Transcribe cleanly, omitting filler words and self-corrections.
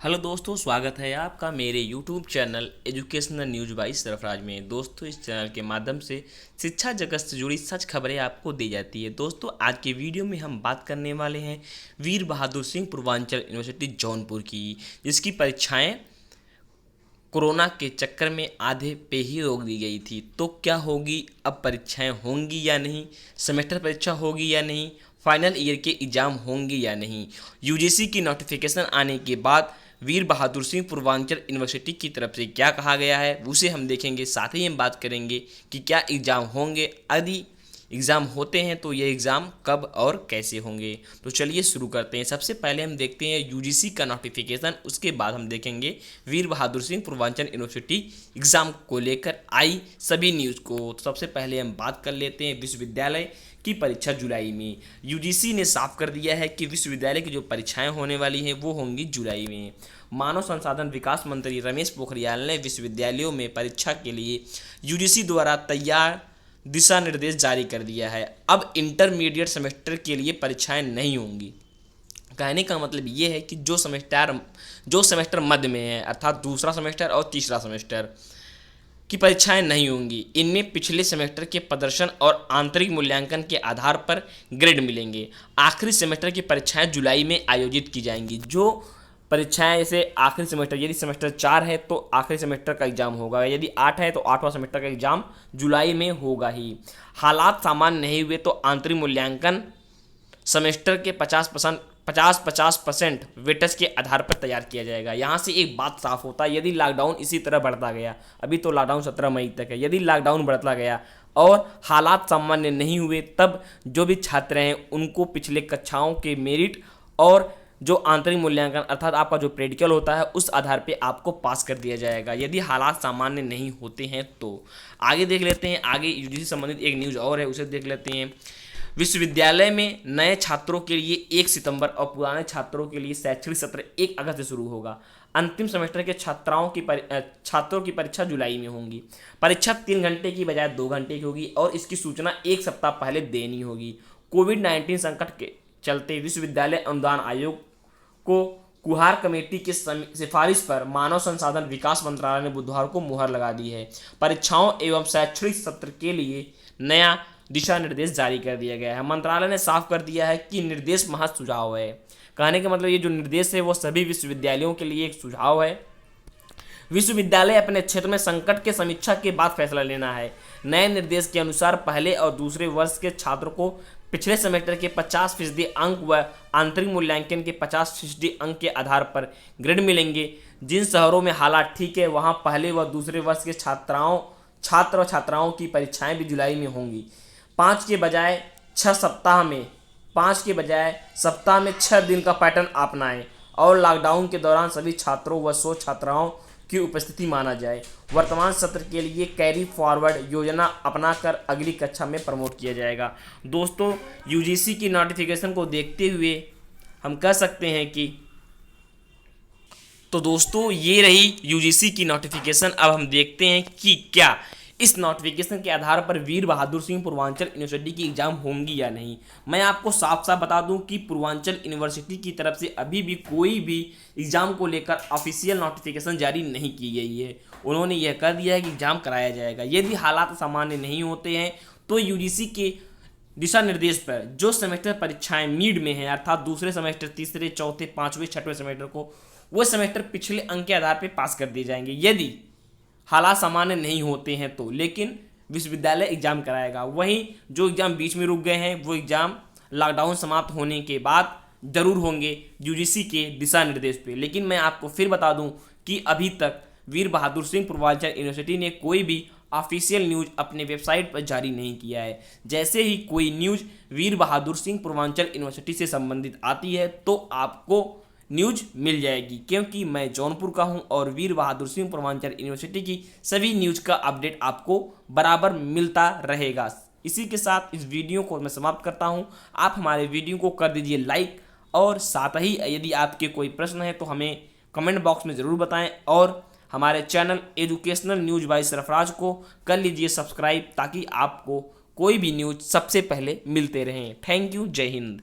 Hello दोस्तों, स्वागत है आपका मेरे YouTube channel educational news by Sarfaraz में। दोस्तों, इस चैनल के माध्यम से शिक्षा जगत से जुड़ी सच खबरें आपको दी जाती है। दोस्तों, आज के वीडियो में हम बात करने वाले हैं वीर बहादुर सिंह पूर्वांचल यूनिवर्सिटी जौनपुर की, जिसकी परीक्षाएं कोरोना के चक्कर में आधे पे ही रोक दी गई थी। तो क्या होगी, अब परीक्षाएं होंगी या नहीं, सेमेस्टर परीक्षा होगी या नहीं, फाइनल ईयर के एग्ज़ाम होंगे या नहीं। यूजीसी की नोटिफिकेशन आने के बाद वीर बहादुर सिंह पूर्वांचल यूनिवर्सिटी की तरफ से क्या कहा गया है उसे हम देखेंगे। साथ ही हम बात करेंगे कि क्या एग्ज़ाम होंगे, यदि एग्ज़ाम होते हैं तो ये एग्ज़ाम कब और कैसे होंगे। तो चलिए शुरू करते हैं। सबसे पहले हम देखते हैं यूजीसी का नोटिफिकेशन, उसके बाद हम देखेंगे वीर बहादुर सिंह पूर्वांचल यूनिवर्सिटी एग्ज़ाम को लेकर आई सभी न्यूज़ को। तो सबसे पहले हम बात कर लेते हैं विश्वविद्यालय की परीक्षा जुलाई में। यूजीसी ने साफ कर दिया है कि विश्वविद्यालय की जो परीक्षाएं होने वाली हैं वो होंगी जुलाई में। मानव संसाधन विकास मंत्री रमेश पोखरियाल ने विश्वविद्यालयों में परीक्षा के लिए यूजीसी द्वारा तैयार दिशा निर्देश जारी कर दिया है। अब इंटरमीडिएट सेमेस्टर के लिए परीक्षाएं नहीं होंगी। कहने का मतलब ये है कि जो सेमेस्टर मध्य में है, अर्थात दूसरा सेमेस्टर और तीसरा सेमेस्टर की परीक्षाएं नहीं होंगी। इनमें पिछले सेमेस्टर के प्रदर्शन और आंतरिक मूल्यांकन के आधार पर ग्रेड मिलेंगे। आखिरी सेमेस्टर की परीक्षाएं जुलाई में आयोजित की जाएंगी। जो परीक्षाएं जैसे आखिरी सेमेस्टर, यदि सेमेस्टर 4 है तो आखिरी सेमेस्टर का एग्जाम होगा, यदि 8 है तो 8वां सेमेस्टर का एग्जाम जुलाई में होगा ही। हालात सामान्य नहीं हुए तो आंतरिक मूल्यांकन सेमेस्टर के 50% वेटेज के आधार पर तैयार किया जाएगा। यहाँ से एक बात साफ होता है, यदि लॉकडाउन इसी तरह बढ़ता गया, अभी तो लॉकडाउन 17 मई तक है, यदि लॉकडाउन बढ़ता गया और हालात सामान्य नहीं हुए, तब जो भी छात्र हैं उनको पिछले कक्षाओं के मेरिट और जो आंतरिक मूल्यांकन अर्थात आपका जो प्रैक्टिकल होता है उस आधार पे आपको पास कर दिया जाएगा, यदि हालात सामान्य नहीं होते हैं तो। आगे देख लेते हैं, आगे यूजीसी संबंधित एक न्यूज़ और है, उसे देख लेते हैं। विश्वविद्यालय में नए छात्रों के लिए 1 सितंबर और पुराने छात्रों के लिए शैक्षणिक सत्र 1 अगस्त से शुरू होगा। अंतिम सेमेस्टर के छात्रों की परीक्षा जुलाई में होंगी। परीक्षा 3 घंटे की बजाय 2 घंटे की होगी और इसकी सूचना 1 सप्ताह पहले देनी होगी। कोविड-19 संकट के चलते विश्वविद्यालय अनुदान आयोग को कुहार कमेटी की सिफारिश पर मानव संसाधन विकास मंत्रालय ने बुधवार को मुहर लगा दी है। परीक्षाओं एवं शैक्षणिक सत्र के लिए नया दिशा निर्देश जारी कर दिया गया है। मंत्रालय ने साफ कर दिया है कि निर्देश महज सुझाव है। कहने का मतलब ये जो निर्देश है वो सभी विश्वविद्यालयों के लिए एक सुझाव है। विश्वविद्यालय अपने क्षेत्र में संकट के समीक्षा के बाद फैसला लेना है। नए निर्देश के अनुसार पहले और दूसरे वर्ष के छात्र को पिछले सेमेस्टर के 50% अंक व आंतरिक मूल्यांकन के 50% अंक के आधार पर ग्रेड मिलेंगे। जिन शहरों में हालात ठीक है वहां पहले व दूसरे वर्ष के छात्र व छात्राओं की परीक्षाएं भी जुलाई में होंगी। 5 के बजाय सप्ताह में 6 दिन का पैटर्न अपनाएं और लॉकडाउन के दौरान सभी छात्रों व 100 छात्राओं की उपस्थिति माना जाए। वर्तमान सत्र के लिए कैरी फॉरवर्ड योजना अपनाकर अगली कक्षा में प्रमोट किया जाएगा। दोस्तों, यूजीसी की नोटिफिकेशन को देखते हुए हम कह सकते हैं कि दोस्तों ये रही यूजीसी की नोटिफिकेशन। अब हम देखते हैं कि क्या इस नोटिफिकेशन के आधार पर वीर बहादुर सिंह पूर्वांचल यूनिवर्सिटी की एग्जाम होंगी या नहीं। मैं आपको साफ साफ बता दूं कि पूर्वांचल यूनिवर्सिटी की तरफ से अभी भी कोई भी एग्जाम को लेकर ऑफिशियल नोटिफिकेशन जारी नहीं की गई है। उन्होंने यह कह दिया है कि एग्जाम कराया जाएगा। यदि हालात सामान्य नहीं होते हैं तो यूजीसी के दिशा निर्देश पर जो सेमेस्टर परीक्षाएं मीड में हैं, अर्थात दूसरे सेमेस्टर, तीसरे, चौथे, 5वें, 6वें सेमेस्टर को वो सेमेस्टर पिछले अंक के आधार पर पास कर दिए जाएंगे। यदि हालात सामान्य नहीं होते हैं तो, लेकिन विश्वविद्यालय एग्जाम कराएगा। वहीं जो एग्जाम बीच में रुक गए हैं वो एग्जाम लॉकडाउन समाप्त होने के बाद जरूर होंगे यूजीसी के दिशा निर्देश पे। लेकिन मैं आपको फिर बता दूं कि अभी तक वीर बहादुर सिंह पूर्वांचल यूनिवर्सिटी ने कोई भी ऑफिशियल न्यूज अपने वेबसाइट पर जारी नहीं किया है। जैसे ही कोई न्यूज वीर बहादुर सिंह पूर्वांचल यूनिवर्सिटी से संबंधित आती है तो आपको न्यूज मिल जाएगी, क्योंकि मैं जौनपुर का हूं और वीर बहादुर सिंह पूर्वांचल यूनिवर्सिटी की सभी न्यूज का अपडेट आपको बराबर मिलता रहेगा। इसी के साथ इस वीडियो को मैं समाप्त करता हूं। आप हमारे वीडियो को कर दीजिए लाइक और साथ ही यदि आपके कोई प्रश्न है तो हमें कमेंट बॉक्स में ज़रूर बताएं और हमारे channel educational news by Sarfaraz को कर लीजिए सब्सक्राइब, ताकि आपको कोई भी न्यूज सबसे पहले मिलते रहें। थैंक यू, जय हिंद।